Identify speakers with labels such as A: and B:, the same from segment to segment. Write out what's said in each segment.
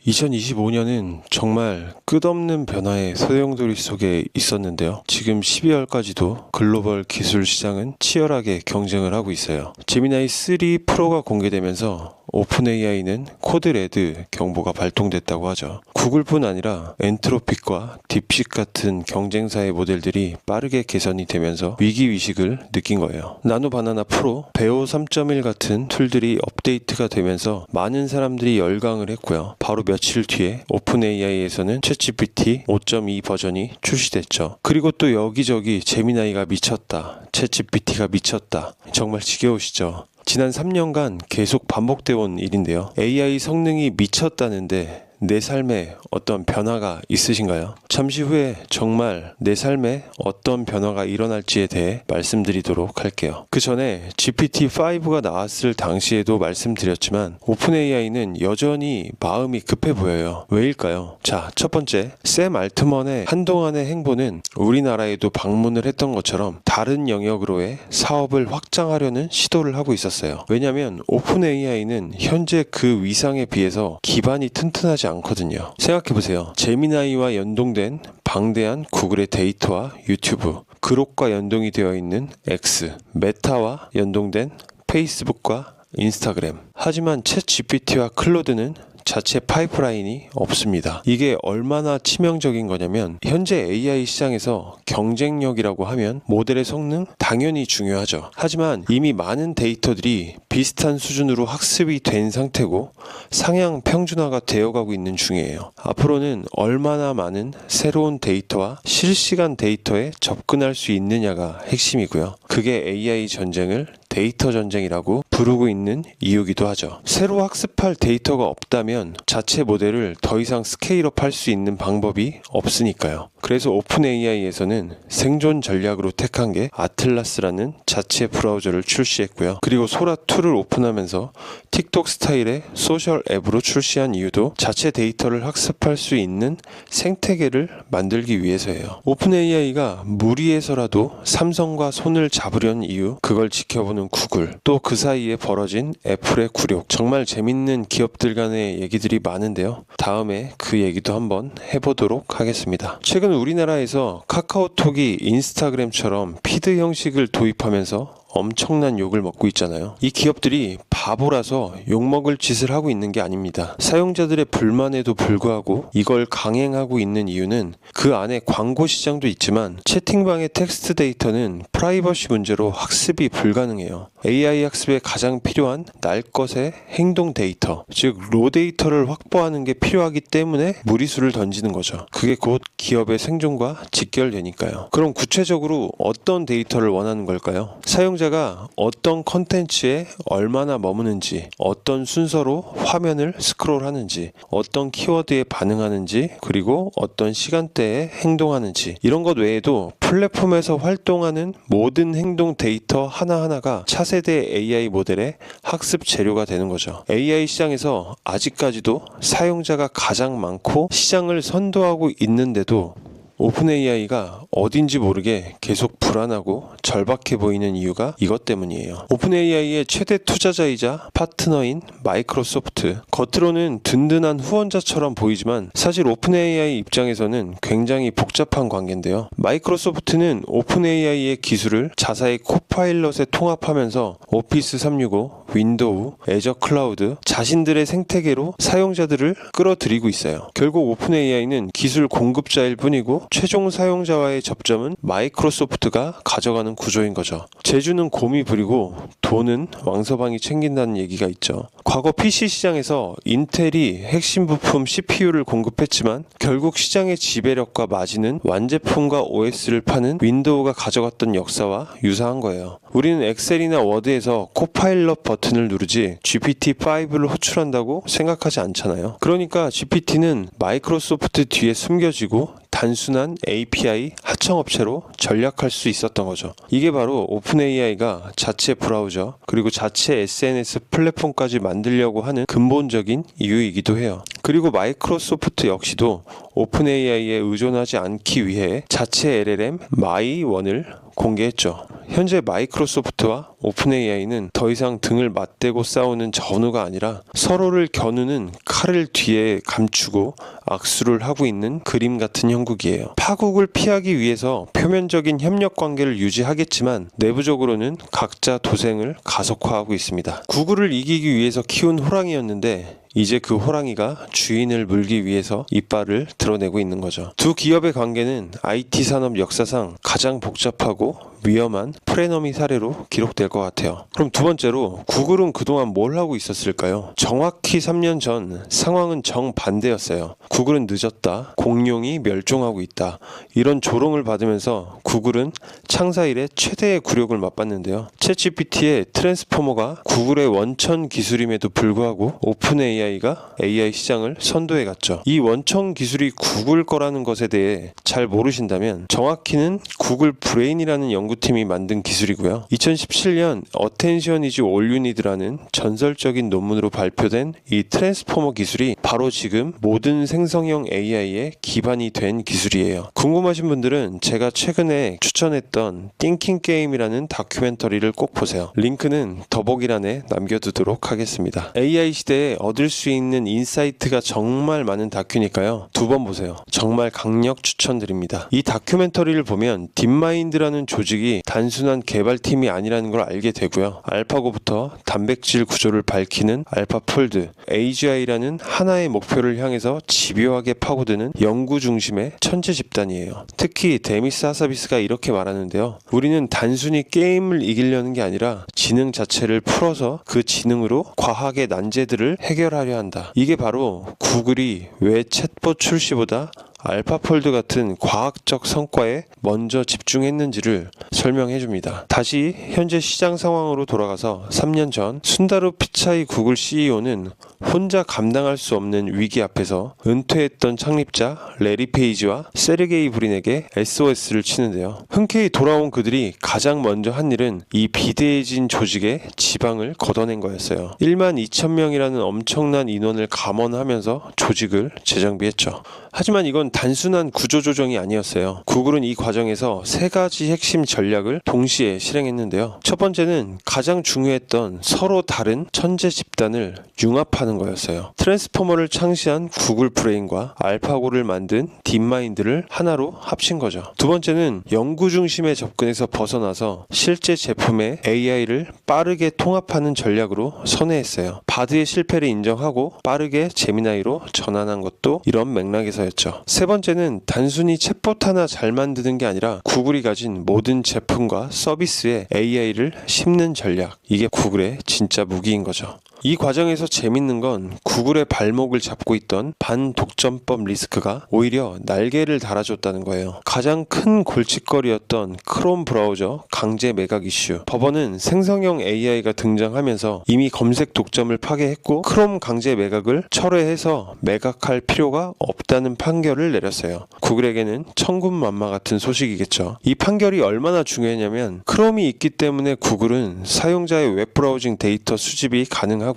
A: 2025년은 정말 끝없는 변화의 소용돌이 속에 있었는데요. 지금 12월까지도 글로벌 기술 시장은 치열하게 경쟁을 하고 있어요. 제미나이 3 프로가 공개되면서 오픈 AI는 코드 레드 경보가 발동됐다고 하죠. 구글뿐 아니라 엔트로픽과 딥식 같은 경쟁사의 모델들이 빠르게 개선이 되면서 위기의식을 느낀 거예요. 나노 바나나 프로, 베오 3.1 같은 툴들이 업데이트가 되면서 많은 사람들이 열광을 했고요. 바로 며칠 뒤에 오픈 AI에서는 챗GPT 5.2 버전이 출시됐죠. 그리고 또 여기저기 제미나이가 미쳤다, 챗GPT가 미쳤다, 정말 지겨우시죠? 지난 3년간 계속 반복되어 온 일인데요. AI 성능이 미쳤다는데 내 삶에 어떤 변화가 있으신가요? 잠시 후에 정말 내 삶에 어떤 변화가 일어날지에 대해 말씀드리도록 할게요. 그 전에 GPT-5가 나왔을 당시에도 말씀드렸지만 오픈 AI는 여전히 마음이 급해 보여요. 왜일까요? 자, 첫 번째, 샘 알트먼의 한동안의 행보는 우리나라에도 방문을 했던 것처럼 다른 영역으로의 사업을 확장하려는 시도를 하고 있었어요. 왜냐하면 오픈 AI는 현재 그 위상에 비해서 기반이 튼튼하지 않거든요. 생각해보세요. 제미나이와 연동된 방대한 구글의 데이터와 유튜브, 그록과 연동이 되어 있는 X, 메타와 연동된 페이스북과 인스타그램. 하지만 챗 GPT와 클로드는 자체 파이프라인이 없습니다. 이게 얼마나 치명적인 거냐면 현재 AI 시장에서 경쟁력이라고 하면 모델의 성능 당연히 중요하죠. 하지만 이미 많은 데이터들이 비슷한 수준으로 학습이 된 상태고 상향 평준화가 되어가고 있는 중이에요. 앞으로는 얼마나 많은 새로운 데이터와 실시간 데이터에 접근할 수 있느냐가 핵심이고요. 그게 AI 전쟁을 데이터 전쟁이라고 부르고 있는 이유기도 하죠. 새로 학습할 데이터가 없다면 자체 모델을 더 이상 스케일업 할 수 있는 방법이 없으니까요. 그래서 오픈 AI에서는 생존 전략으로 택한 게 아틀라스라는 자체 브라우저를 출시했고요. 그리고 소라2를 오픈하면서 틱톡 스타일의 소셜 앱으로 출시한 이유도 자체 데이터를 학습할 수 있는 생태계를 만들기 위해서예요. 오픈 AI가 무리해서라도 삼성과 손을 잡으려는 이유, 그걸 지켜보는 구글, 또 그 사이에 벌어진 애플의 굴욕. 정말 재밌는 기업들 간의 얘기들이 많은데요. 다음에 그 얘기도 한번 해보도록 하겠습니다. 최근 우리나라에서 카카오톡이 인스타그램처럼 피드 형식을 도입하면서 엄청난 욕을 먹고 있잖아요. 이 기업들이 바보라서 욕먹을 짓을 하고 있는 게 아닙니다. 사용자들의 불만에도 불구하고 이걸 강행하고 있는 이유는 그 안에 광고 시장도 있지만 채팅방의 텍스트 데이터는 프라이버시 문제로 학습이 불가능해요. AI 학습에 가장 필요한 날 것의 행동 데이터, 즉 로 데이터를 확보하는 게 필요하기 때문에 무리수를 던지는 거죠. 그게 곧 기업의 생존과 직결되니까요. 그럼 구체적으로 어떤 데이터를 원하는 걸까요? 사용자가 어떤 컨텐츠에 얼마나 머무는지, 어떤 순서로 화면을 스크롤하는지, 어떤 키워드에 반응하는지, 그리고 어떤 시간대에 행동하는지, 이런 것 외에도 플랫폼에서 활동하는 모든 행동 데이터 하나하나가 차세대 AI 모델의 학습 재료가 되는 거죠. AI 시장에서 아직까지도 사용자가 가장 많고 시장을 선도하고 있는데도 오픈 AI가 어딘지 모르게 계속 불안하고 절박해 보이는 이유가 이것 때문이에요. 오픈 AI의 최대 투자자이자 파트너인 마이크로소프트, 겉으로는 든든한 후원자처럼 보이지만 사실 오픈 AI 입장에서는 굉장히 복잡한 관계인데요. 마이크로소프트는 오픈 AI의 기술을 자사의 코파일럿에 통합하면서 오피스 365, 윈도우, 애저 클라우드, 자신들의 생태계로 사용자들을 끌어들이고 있어요. 결국 오픈 AI는 기술 공급자일 뿐이고 최종 사용자와의 접점은 마이크로소프트가 가져가는 구조인 거죠. 제주는 곰이 부리고 돈은 왕서방이 챙긴다는 얘기가 있죠. 과거 PC 시장에서 인텔이 핵심 부품 CPU를 공급했지만 결국 시장의 지배력과 마진은 완제품과 OS를 파는 윈도우가 가져갔던 역사와 유사한 거예요. 우리는 엑셀이나 워드에서 코파일럿 버튼을 누르지 GPT-5를 호출한다고 생각하지 않잖아요. 그러니까 GPT는 마이크로소프트 뒤에 숨겨지고 단순한 API 하청업체로 전략할 수 있었던 거죠. 이게 바로 오픈AI가 자체 브라우저 그리고 자체 SNS 플랫폼까지 만들려고 하는 근본적인 이유이기도 해요. 그리고 마이크로소프트 역시도 오픈AI에 의존하지 않기 위해 자체 LLM 마이1을 공개했죠. 현재 마이크로소프트와 오픈AI는 더 이상 등을 맞대고 싸우는 전우가 아니라 서로를 겨누는 칼을 뒤에 감추고 악수를 하고 있는 그림 같은 형국이에요. 파국을 피하기 위해서 표면적인 협력 관계를 유지하겠지만 내부적으로는 각자 도생을 가속화하고 있습니다. 구글을 이기기 위해서 키운 호랑이였는데 이제 그 호랑이가 주인을 물기 위해서 이빨을 드러내고 있는 거죠. 두 기업의 관계는 IT 산업 역사상 가장 복잡하고 위험한 프레너미 사례로 기록될 것 같아요. 그럼 두 번째로 구글은 그동안 뭘 하고 있었을까요? 정확히 3년 전 상황은 정반대였어요. 구글은 늦었다. 공룡이 멸종하고 있다. 이런 조롱을 받으면서 구글은 창사 이래 최대의 굴욕을 맛봤는데요. 챗GPT의 트랜스포머가 구글의 원천 기술임에도 불구하고 오픈AI가 AI 시장을 선도해 갔죠. 이 원천 기술이 구글 거라는 것에 대해 잘 모르신다면 정확히는 구글 브레인이라는 연구팀이 만든 기술이고요. 2017년 Attention is all you need라는 전설적인 논문으로 발표된 이 트랜스포머 기술이 바로 지금 모든 생성형 AI의 기반이 된 기술이에요. 궁금하신 분들은 제가 최근에 추천했던 띵킹 게임이라는 다큐멘터리를 꼭 보세요. 링크는 더보기란에 남겨두도록 하겠습니다. AI 시대에 얻을 수 있는 인사이트가 정말 많은 다큐니까요. 두 번 보세요. 정말 강력 추천드립니다. 이 다큐멘터리를 보면 딥마인드라는 조직이 단순한 개발팀이 아니라는 걸 알게 되고요. 알파고부터 단백질 구조를 밝히는 알파폴드, AGI라는 하나의 목표를 향해서 집요하게 파고드는 연구 중심의 천재 집단이에요. 특히 데미스 하사비스가 이렇게 말하는데요. 우리는 단순히 게임을 이기려는 게 아니라 지능 자체를 풀어서 그 지능으로 과학의 난제들을 해결하려 한다. 이게 바로 구글이 왜 챗봇 출시보다 알파폴드 같은 과학적 성과에 먼저 집중했는지를 설명해 줍니다. 다시 현재 시장 상황으로 돌아가서 3년 전 순다르 피차이 구글 CEO는 혼자 감당할 수 없는 위기 앞에서 은퇴했던 창립자 레리 페이지와 세르게이 브린에게 SOS를 치는데요. 흔쾌히 돌아온 그들이 가장 먼저 한 일은 이 비대해진 조직의 지방을 걷어낸 거였어요. 1만 2천 명이라는 엄청난 인원을 감원하면서 조직을 재정비했죠. 하지만 이건 단순한 구조조정이 아니었어요. 구글은 이 과정에서 세 가지 핵심 전략을 동시에 실행했는데요. 첫 번째는 가장 중요했던 서로 다른 천재 집단을 융합하는 거였어요. 트랜스포머를 창시한 구글 브레인과 알파고를 만든 딥마인드를 하나로 합친 거죠. 두 번째는 연구 중심의 접근에서 벗어나서 실제 제품에 AI를 빠르게 통합하는 전략으로 선회했어요. 바드의 실패를 인정하고 빠르게 제미나이로 전환한 것도 이런 맥락에서였죠. 세 번째는 단순히 챗봇 하나 잘 만드는 게 아니라 구글이 가진 모든 제품과 서비스에 AI를 심는 전략. 이게 구글의 진짜 무기인 거죠. 이 과정에서 재밌는 건 구글의 발목을 잡고 있던 반독점법 리스크가 오히려 날개를 달아줬다는 거예요. 가장 큰 골칫거리였던 크롬 브라우저 강제 매각 이슈. 법원은 생성형 AI가 등장하면서 이미 검색 독점을 파괴했고 크롬 강제 매각을 철회해서 매각할 필요가 없다는 판결을 내렸어요. 구글에게는 천군만마 같은 소식이겠죠. 이 판결이 얼마나 중요했냐면 크롬이 있기 때문에 구글은 사용자의 웹브라우징 데이터 수집이 가능하고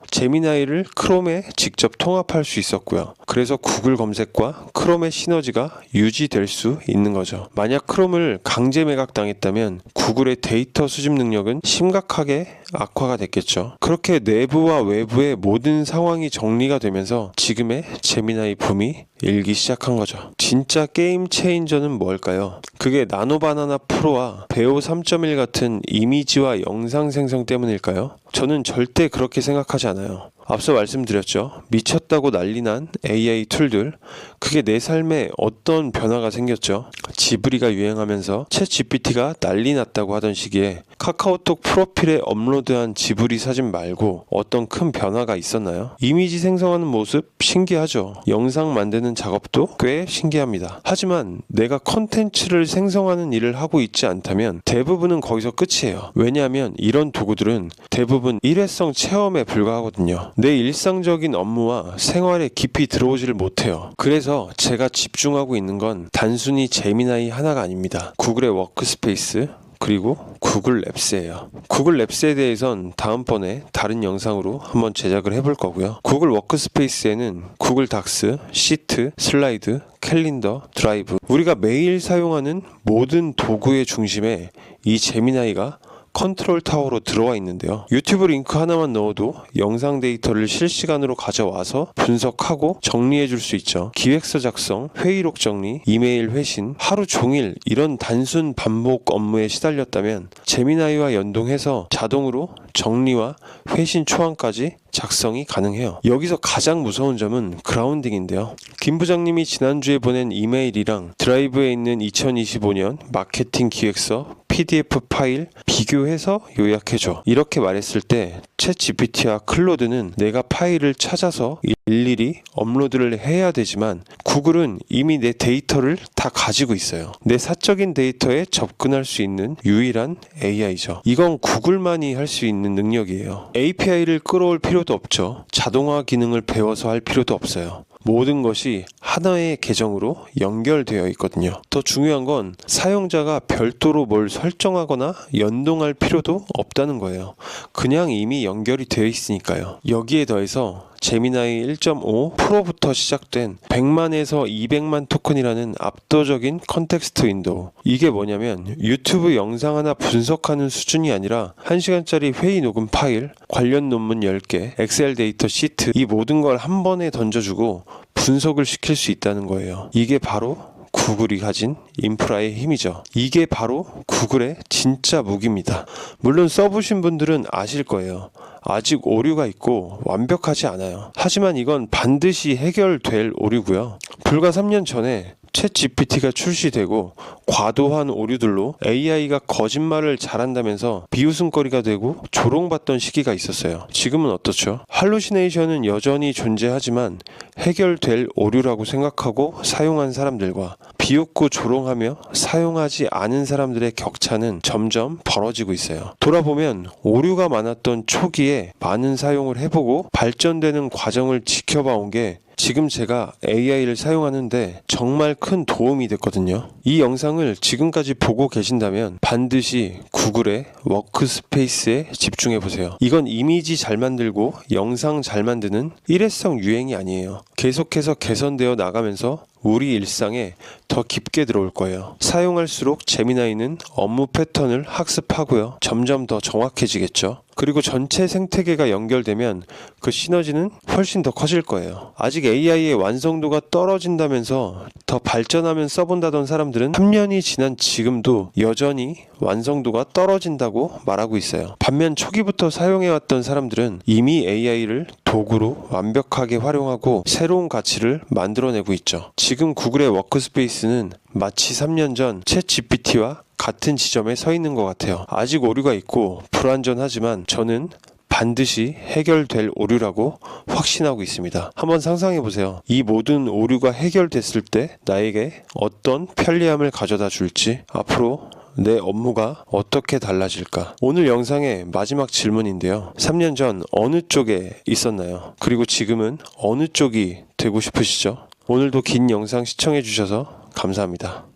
A: 제미나이를 크롬에 직접 통합할 수 있었고요. 그래서 구글 검색과 크롬의 시너지가 유지될 수 있는 거죠. 만약 크롬을 강제 매각당했다면 구글의 데이터 수집 능력은 심각하게 악화가 됐겠죠. 그렇게 내부와 외부의 모든 상황이 정리가 되면서 지금의 제미나이 붐이 일기 시작한 거죠. 진짜 게임 체인저는 뭘까요? 그게 나노바나나 프로와 베오 3.1 같은 이미지와 영상 생성 때문일까요? 저는 절대 그렇게 생각하지 않아요. 앞서 말씀드렸죠. 미쳤다고 난리난 AI 툴들, 그게 내 삶에 어떤 변화가 생겼죠. 지브리가 유행하면서 챗GPT가 난리 났다고 하던 시기에 카카오톡 프로필에 업로드한 지브리 사진 말고 어떤 큰 변화가 있었나요? 이미지 생성하는 모습 신기하죠. 영상 만드는 작업도 꽤 신기합니다. 하지만 내가 컨텐츠를 생성하는 일을 하고 있지 않다면 대부분은 거기서 끝이에요. 왜냐하면 이런 도구들은 대부분 일회성 체험에 불과하거든요. 내 일상적인 업무와 생활에 깊이 들어오지를 못해요. 그래서 제가 집중하고 있는 건 단순히 제미나이 하나가 아닙니다. 구글의 워크스페이스, 그리고 구글 랩스예요. 구글 랩스에 대해선 다음번에 다른 영상으로 한번 제작을 해볼 거고요. 구글 워크스페이스에는 구글 닥스, 시트, 슬라이드, 캘린더, 드라이브, 우리가 매일 사용하는 모든 도구의 중심에 이 제미나이가 컨트롤 타워로 들어와 있는데요. 유튜브 링크 하나만 넣어도 영상 데이터를 실시간으로 가져와서 분석하고 정리해 줄 수 있죠. 기획서 작성, 회의록 정리, 이메일 회신, 하루 종일 이런 단순 반복 업무에 시달렸다면 제미나이와 연동해서 자동으로 정리와 회신 초안까지 작성이 가능해요. 여기서 가장 무서운 점은 그라운딩인데요. 김 부장님이 지난주에 보낸 이메일이랑 드라이브에 있는 2025년 마케팅 기획서 PDF 파일 비교해서 요약해줘. 이렇게 말했을 때 챗 GPT와 클로드는 내가 파일을 찾아서 일일이 업로드를 해야 되지만 구글은 이미 내 데이터를 다 가지고 있어요. 내 사적인 데이터에 접근할 수 있는 유일한 AI죠. 이건 구글만이 할 수 있는 능력이에요. API를 끌어올 필요도 없죠. 자동화 기능을 배워서 할 필요도 없어요. 모든 것이 하나의 계정으로 연결되어 있거든요. 더 중요한 건 사용자가 별도로 뭘 설정하거나 연동할 필요도 없다는 거예요. 그냥 이미 연결이 되어 있으니까요. 여기에 더해서 제미나이 1.5 프로부터 시작된 100만에서 200만 토큰이라는 압도적인 컨텍스트 윈도우. 이게 뭐냐면 유튜브 영상 하나 분석하는 수준이 아니라 1시간짜리 회의 녹음 파일, 관련 논문 10개, 엑셀 데이터 시트, 이 모든 걸 한 번에 던져주고 분석을 시킬 수 있다는 거예요. 이게 바로 구글이 가진 인프라의 힘이죠. 이게 바로 구글의 진짜 무기입니다. 물론 써보신 분들은 아실 거예요. 아직 오류가 있고 완벽하지 않아요. 하지만 이건 반드시 해결될 오류고요. 불과 3년 전에 챗 GPT가 출시되고 과도한 오류들로 AI가 거짓말을 잘한다면서 비웃음거리가 되고 조롱받던 시기가 있었어요. 지금은 어떻죠? 할루시네이션은 여전히 존재하지만 해결될 오류라고 생각하고 사용한 사람들과 비웃고 조롱하며 사용하지 않은 사람들의 격차는 점점 벌어지고 있어요. 돌아보면 오류가 많았던 초기에 많은 사용을 해보고 발전되는 과정을 지켜봐 온 게 지금 제가 AI를 사용하는데 정말 큰 도움이 됐거든요. 이 영상을 지금까지 보고 계신다면 반드시 구글의 워크스페이스에 집중해보세요. 이건 이미지 잘 만들고 영상 잘 만드는 일회성 유행이 아니에요. 계속해서 개선되어 나가면서 우리 일상에 더 깊게 들어올 거예요. 사용할수록 제미나이는 업무 패턴을 학습하고요. 점점 더 정확해지겠죠. 그리고 전체 생태계가 연결되면 그 시너지는 훨씬 더 커질 거예요. 아직 AI의 완성도가 떨어진다면서 더 발전하면 써본다던 사람들은 3년이 지난 지금도 여전히 완성도가 떨어진다고 말하고 있어요. 반면 초기부터 사용해왔던 사람들은 이미 AI를 도구로 완벽하게 활용하고 새로운 가치를 만들어내고 있죠. 지금 구글의 워크스페이스는 마치 3년 전 챗 GPT와 같은 지점에 서 있는 것 같아요. 아직 오류가 있고 불완전하지만 저는 반드시 해결될 오류라고 확신하고 있습니다. 한번 상상해보세요. 이 모든 오류가 해결됐을 때 나에게 어떤 편리함을 가져다 줄지, 앞으로 내 업무가 어떻게 달라질까? 오늘 영상의 마지막 질문인데요. 3년 전 어느 쪽에 있었나요? 그리고 지금은 어느 쪽이 되고 싶으시죠? 오늘도 긴 영상 시청해주셔서 감사합니다.